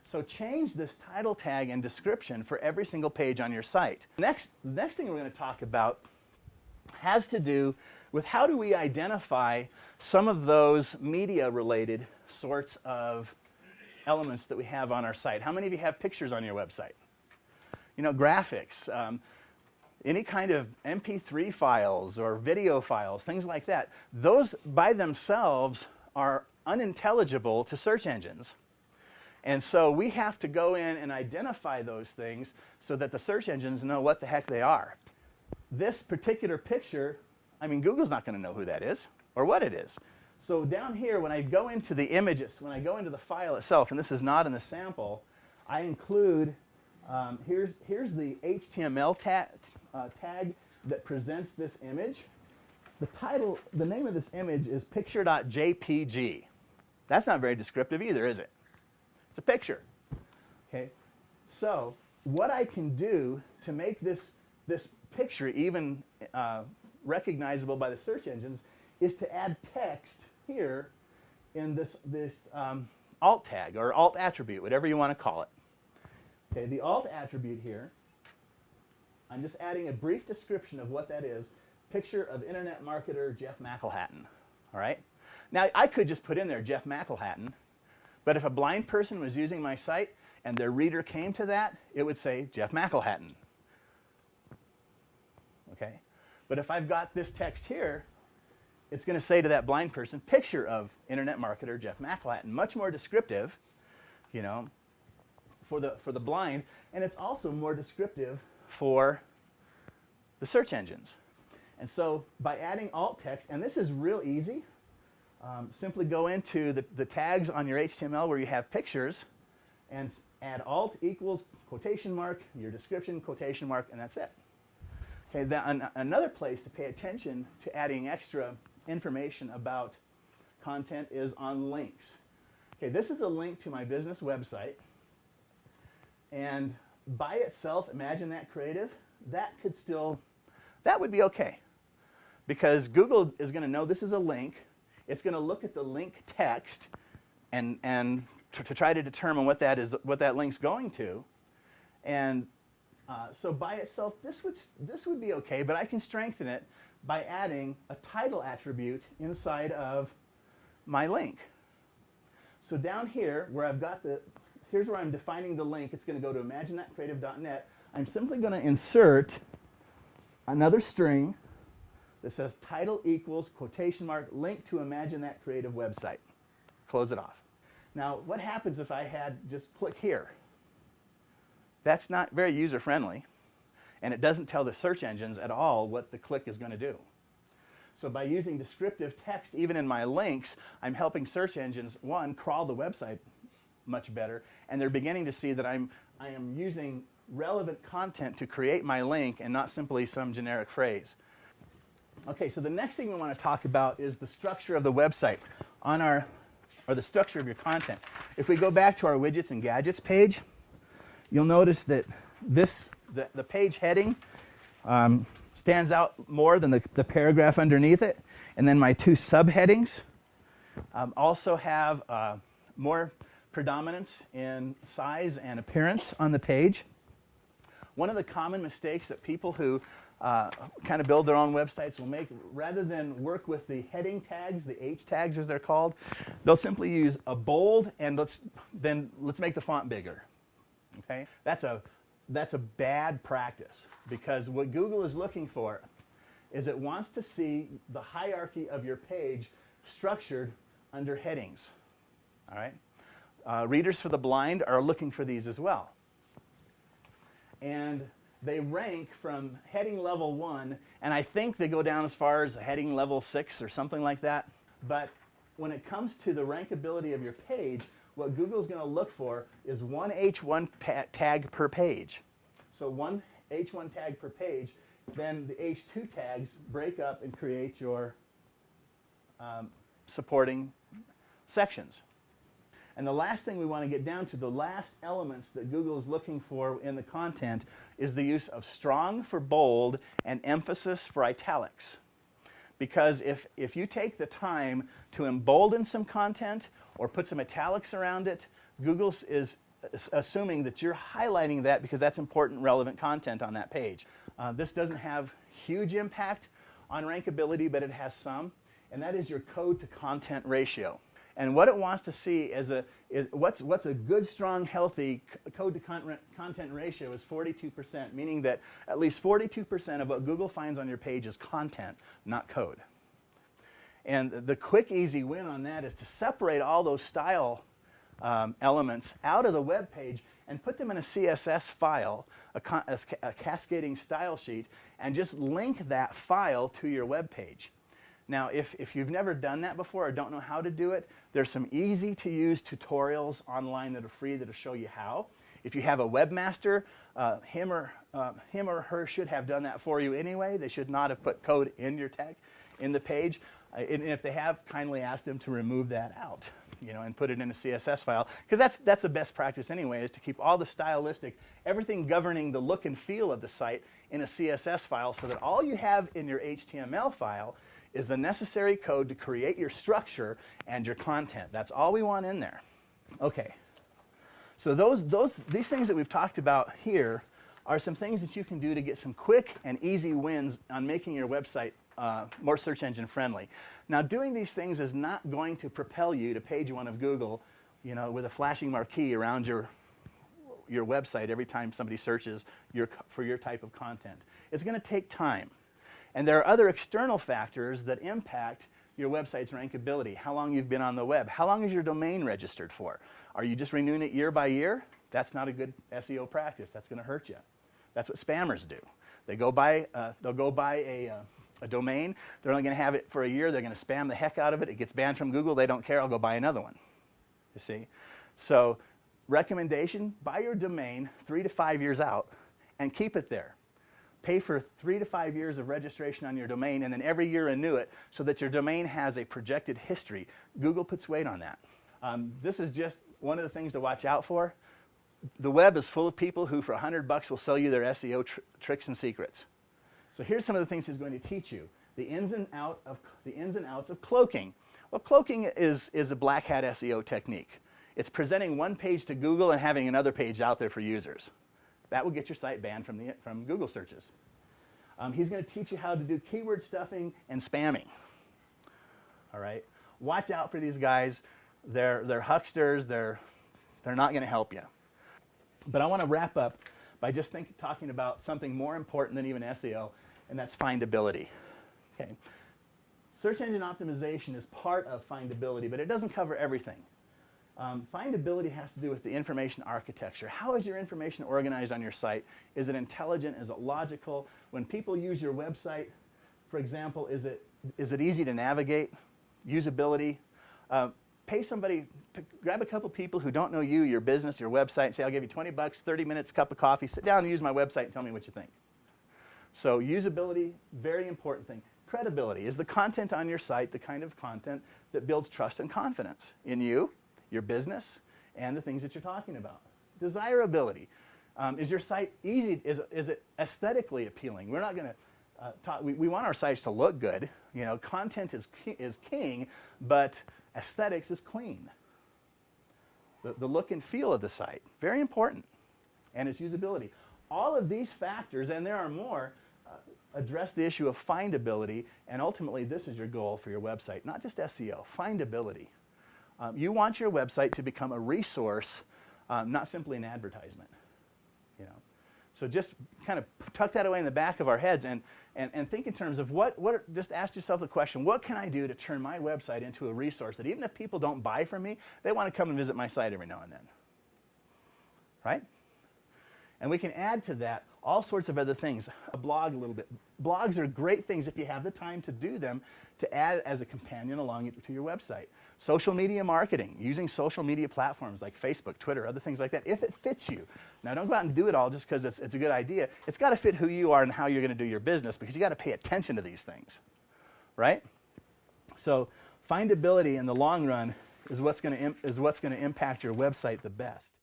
So change this title tag and description for every single page on your site. The next thing we're going to talk about has to do with how do we identify some of those media-related sorts of elements that we have on our site. How many of you have pictures on your website? You know, graphics, any kind of MP3 files or video files, things like that. Those by themselves are unintelligible to search engines. And so we have to go in and identify those things so that the search engines know what the heck they are. This particular picture, I mean, Google's not going to know who that is or what it is. So down here, when I go into the images, when I go into the file itself, and this is not in the sample, I include, here's the HTML tag that presents this image. The name of this image is picture.jpg. That's not very descriptive either, is it? It's a picture. Okay. So what I can do to make this picture even recognizable by the search engines is to add text here in this alt tag or alt attribute, whatever you want to call it. Okay, the alt attribute here, I'm just adding a brief description of what that is. Picture of internet marketer Jeff McElhatton. All right. Now I could just put in there Jeff McElhatton, but if a blind person was using my site and their reader came to that, it would say Jeff McElhatton. Okay. But if I've got this text here, it's going to say to that blind person, picture of internet marketer Jeff McElhatton. Much more descriptive, you know, for the blind, and it's also more descriptive for the search engines. And so by adding alt text, and this is real easy, simply go into the tags on your HTML where you have pictures and add alt equals quotation mark, your description, quotation mark, and that's it. Okay, then another place to pay attention to adding extra information about content is on links. Okay, this is a link to my business website, and by itself, imagine that creative, that would be okay. Because Google is going to know this is a link. It's going to look at the link text and to try to determine what that link's going to. And so by itself, this would be okay, but I can strengthen it by adding a title attribute inside of my link. So down here, where I've got here's where I'm defining the link. It's going to go to imaginethatcreative.net. I'm simply going to insert another string that says title equals quotation mark link to Imagine That Creative website. Close it off. Now, what happens if I had just click here? That's not very user-friendly, and it doesn't tell the search engines at all what the click is going to do. So by using descriptive text, even in my links, I'm helping search engines, one, crawl the website much better, and they're beginning to see that I am using relevant content to create my link and not simply some generic phrase. Okay, so the next thing we want to talk about is the structure of the website or the structure of your content. If we go back to our widgets and gadgets page, you'll notice that the page heading stands out more than the paragraph underneath it, and then my two subheadings also have more predominance in size and appearance on the page. One of the common mistakes that people who kind of build their own websites will make, rather than work with the heading tags, the H tags as they're called, they'll simply use a bold and let's make the font bigger. Okay? That's a bad practice, because what Google is looking for is it wants to see the hierarchy of your page structured under headings. All right? Readers for the blind are looking for these as well. And they rank from heading level 1, and I think they go down as far as heading level 6 or something like that. But when it comes to the rankability of your page, what Google's going to look for is one H1 tag per page. So one H1 tag per page, then the H2 tags break up and create your supporting sections. And the last thing we want to get down to, the last elements that Google is looking for in the content, is the use of strong for bold and emphasis for italics. Because if you take the time to embolden some content or put some italics around it, Google is assuming that you're highlighting that because that's important, relevant content on that page. This doesn't have huge impact on rankability, but it has some, and that is your code to content ratio. And what it wants to see is what's a good, strong, healthy code to content ratio is 42%, meaning that at least 42% of what Google finds on your page is content, not code. And the quick, easy win on that is to separate all those style elements out of the web page and put them in a CSS file, a cascading style sheet, and just link that file to your web page. Now, if you've never done that before or don't know how to do it, there's some easy-to-use tutorials online that are free that'll show you how. If you have a webmaster, him or her should have done that for you anyway. They should not have put code in your tag, in the page. And if they have, kindly ask them to remove that out, and put it in a CSS file. Because that's the best practice anyway, is to keep all the stylistic, everything governing the look and feel of the site in a CSS file so that all you have in your HTML file is the necessary code to create your structure and your content. That's all we want in there. Okay. So these things that we've talked about here are some things that you can do to get some quick and easy wins on making your website more search engine friendly. Now, doing these things is not going to propel you to page 1 of Google, with a flashing marquee around your website every time somebody searches for your type of content. It's going to take time. And there are other external factors that impact your website's rankability. How long you've been on the web. How long is your domain registered for? Are you just renewing it year by year? That's not a good SEO practice. That's going to hurt you. That's what spammers do. They'll go buy a domain. They're only going to have it for a year. They're going to spam the heck out of it. It gets banned from Google. They don't care. I'll go buy another one. You see? So recommendation, buy your domain 3 to 5 years out and keep it there. Pay for 3 to 5 years of registration on your domain and then every year renew it so that your domain has a projected history. Google puts weight on that. This is just one of the things to watch out for. The web is full of people who for $100 will sell you their SEO tricks and secrets. So here's some of the things he's going to teach you. The ins and outs of cloaking. Well, cloaking is a black hat SEO technique. It's presenting one page to Google and having another page out there for users. That will get your site banned from Google searches. He's going to teach you how to do keyword stuffing and spamming. All right? Watch out for these guys. They're hucksters. They're not going to help you. But I want to wrap up by just talking about something more important than even SEO, and that's findability. Okay. Search engine optimization is part of findability, but it doesn't cover everything. Findability has to do with the information architecture. How is your information organized on your site? Is it intelligent? Is it logical? When people use your website, for example, is it easy to navigate? Usability? Grab a couple people who don't know you, your business, your website, and say, I'll give you 20 bucks, 30 minutes, cup of coffee, sit down and use my website and tell me what you think. So usability, very important thing. Credibility. Is the content on your site the kind of content that builds trust and confidence in you, your business, and the things that you're talking about? Desirability. Is your site easy? Is it aesthetically appealing? We're not going to we want our sites to look good. Content is king, but aesthetics is queen. The look and feel of the site, very important. And its usability. All of these factors, and there are more, address the issue of findability, and ultimately this is your goal for your website, not just SEO, findability. You want your website to become a resource, not simply an advertisement. So just kind of tuck that away in the back of our heads and think in terms of just ask yourself the question, what can I do to turn my website into a resource that even if people don't buy from me, they want to come and visit my site every now and then. Right? And we can add to that all sorts of other things. A blog a little bit. Blogs are great things if you have the time to do them, to add as a companion along to your website. Social media marketing, using social media platforms like Facebook, Twitter, other things like that, if it fits you. Now, don't go out and do it all just because it's a good idea. It's got to fit who you are and how you're going to do your business, because you got to pay attention to these things, right? So findability in the long run is what's going to impact your website the best.